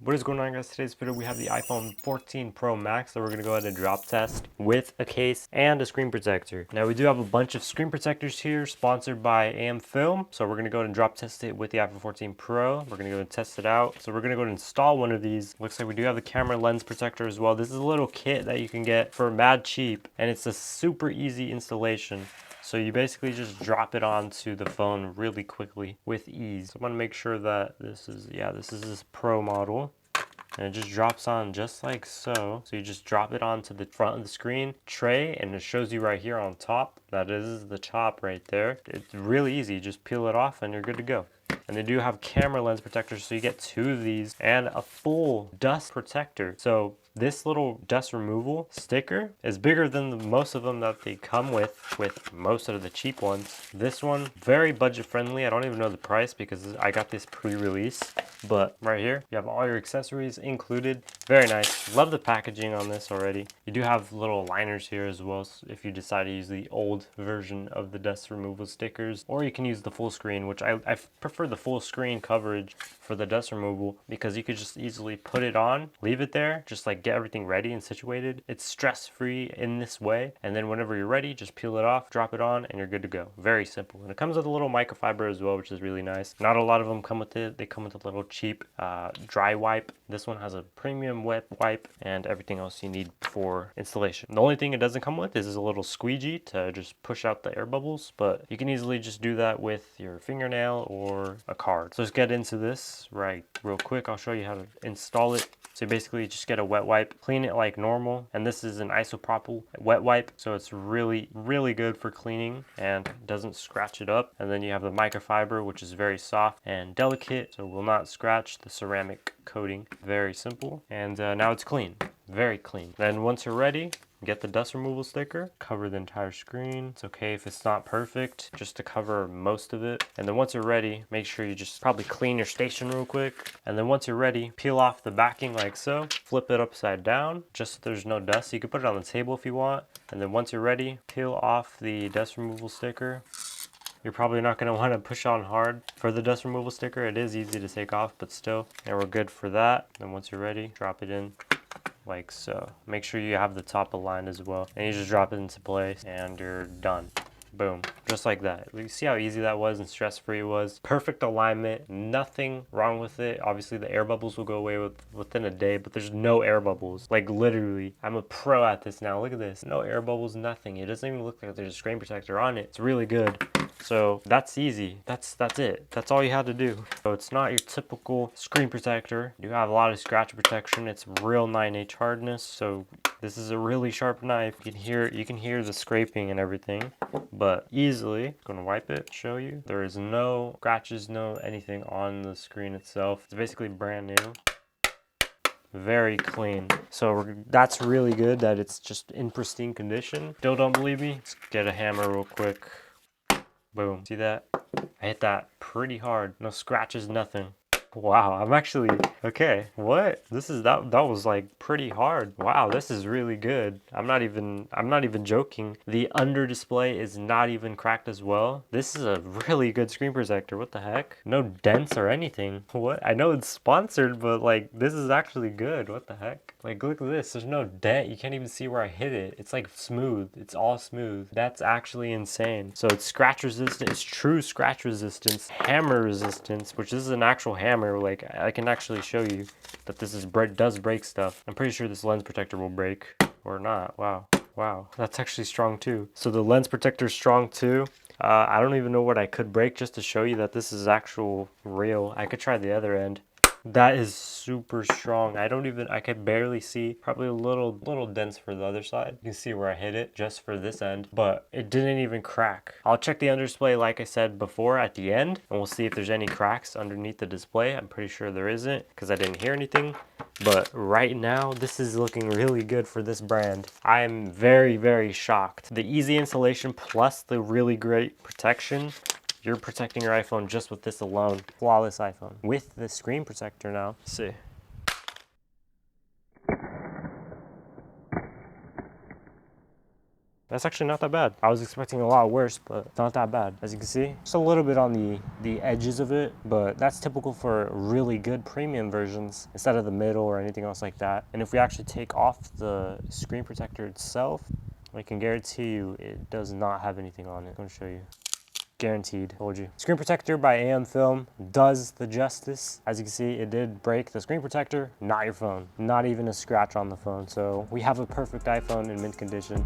What is going on, guys? Today's video we have the iPhone 14 Pro Max that we're going to go ahead and drop test with a case and a screen protector. Now we do have a bunch of screen protectors here sponsored by AM Film, so we're going to go ahead and drop test it with the iPhone 14 Pro. We're going to go ahead and test it out. So we're going to go ahead and install one of these. Looks like we do have the camera lens protector as well. This is a little kit that you can get for mad cheap, and it's a super easy installation. So you basically just drop it onto the phone really quickly with ease. So I'm gonna make sure that this is this Pro model. And it just drops on just like so. So you just drop it onto the front of the screen tray, and it shows you right here on top. That is the top right there. It's really easy. Just peel it off and you're good to go. And they do have camera lens protectors, so you get 2 of these and a full dust protector. So this little dust removal sticker is bigger than most of them that they come with most of the cheap ones. This one, very budget friendly. I don't even know the price because I got this pre-release. But right here, you have all your accessories included. Very nice. Love the packaging on this already. You do have little liners here as well, so if you decide to use the old version of the dust removal stickers. Or you can use the full screen, which I prefer the full screen coverage for the dust removal because you could just easily put it on, leave it there, just like get everything ready and situated. It's stress-free in this way, and then whenever you're ready, just peel it off, drop it on, and you're good to go. Very simple. And it comes with a little microfiber as well, which is really nice. Not a lot of them come with it. They come with a little cheap dry wipe. This one has a premium wet wipe and everything else you need for installation. The only thing it doesn't come with is a little squeegee to just push out the air bubbles, but you can easily just do that with your fingernail or a card. So let's get into this real quick. I'll show you how to install it. So basically just get a wet wipe, clean it like normal, and this is an isopropyl wet wipe, so it's really good for cleaning and doesn't scratch it up. And then you have the microfiber, which is very soft and delicate, so will not scratch the ceramic coating. Very simple. And now it's clean, very clean. Then once you're ready, get the dust removal sticker, cover the entire screen. It's okay if it's not perfect, just to cover most of it. And then once you're ready, make sure you just probably clean your station real quick. And then once you're ready, peel off the backing like so, flip it upside down, just so there's no dust. You can put it on the table if you want. And then once you're ready, peel off the dust removal sticker. You're probably not going to want to push on hard for the dust removal sticker. It is easy to take off, but still. And we're good for that. Then once you're ready, drop it in like so. Make sure you have the top aligned as well. And you just drop it into place and you're done. Boom, just like that. You see how easy that was and stress-free it was. Perfect alignment, nothing wrong with it. Obviously the air bubbles will go away within a day, but there's no air bubbles. Like literally, I'm a pro at this now. Look at this, no air bubbles, nothing. It doesn't even look like there's a screen protector on it. It's really good. So that's easy. That's it. That's all you had to do. So it's not your typical screen protector. You have a lot of scratch protection. It's real 9H hardness. So this is a really sharp knife. You can hear the scraping and everything, but easily. Gonna wipe it, show you. There is no scratches, no anything on the screen itself. It's basically brand new. Very clean. So that's really good that it's just in pristine condition. Still don't believe me? Let's get a hammer real quick. Boom. See that? I hit that pretty hard. No scratches, nothing. Wow, I'm actually okay. What? That was like pretty hard. Wow, this is really good. I'm not even joking. The under display is not even cracked as well. This is a really good screen protector. What the heck? No dents or anything. What? I know it's sponsored, but like this is actually good. What the heck? Like look at this. There's no dent. You can't even see where I hit it. It's like smooth. It's all smooth. That's actually insane. So it's scratch resistant. It's true scratch resistance, hammer resistance, which is an actual hammer. Like I can actually show you that this does break stuff. I'm pretty sure this lens protector will break or not. Wow, that's actually strong too. So the lens protector is strong too. I don't even know what I could break just to show you that this is actual real. I could try the other end. That is super strong. I could barely see. Probably a little dense for the other side. You can see where I hit it just for this end, but it didn't even crack. I'll check the under display like I said before at the end, and we'll see if there's any cracks underneath the display. I'm pretty sure there isn't because I didn't hear anything. But right now, this is looking really good for this brand. I am very shocked. The easy installation plus the really great protection. You're protecting your iPhone just with this alone. Flawless iPhone. With the screen protector now. Let's see. That's actually not that bad. I was expecting a lot worse, but it's not that bad. As you can see, just a little bit on the edges of it, but that's typical for really good premium versions instead of the middle or anything else like that. And if we actually take off the screen protector itself, I can guarantee you it does not have anything on it. I'm gonna show you. Guaranteed, told you. Screen protector by AM Film does the justice. As you can see, it did break the screen protector, not your phone. Not even a scratch on the phone. So we have a perfect iPhone in mint condition.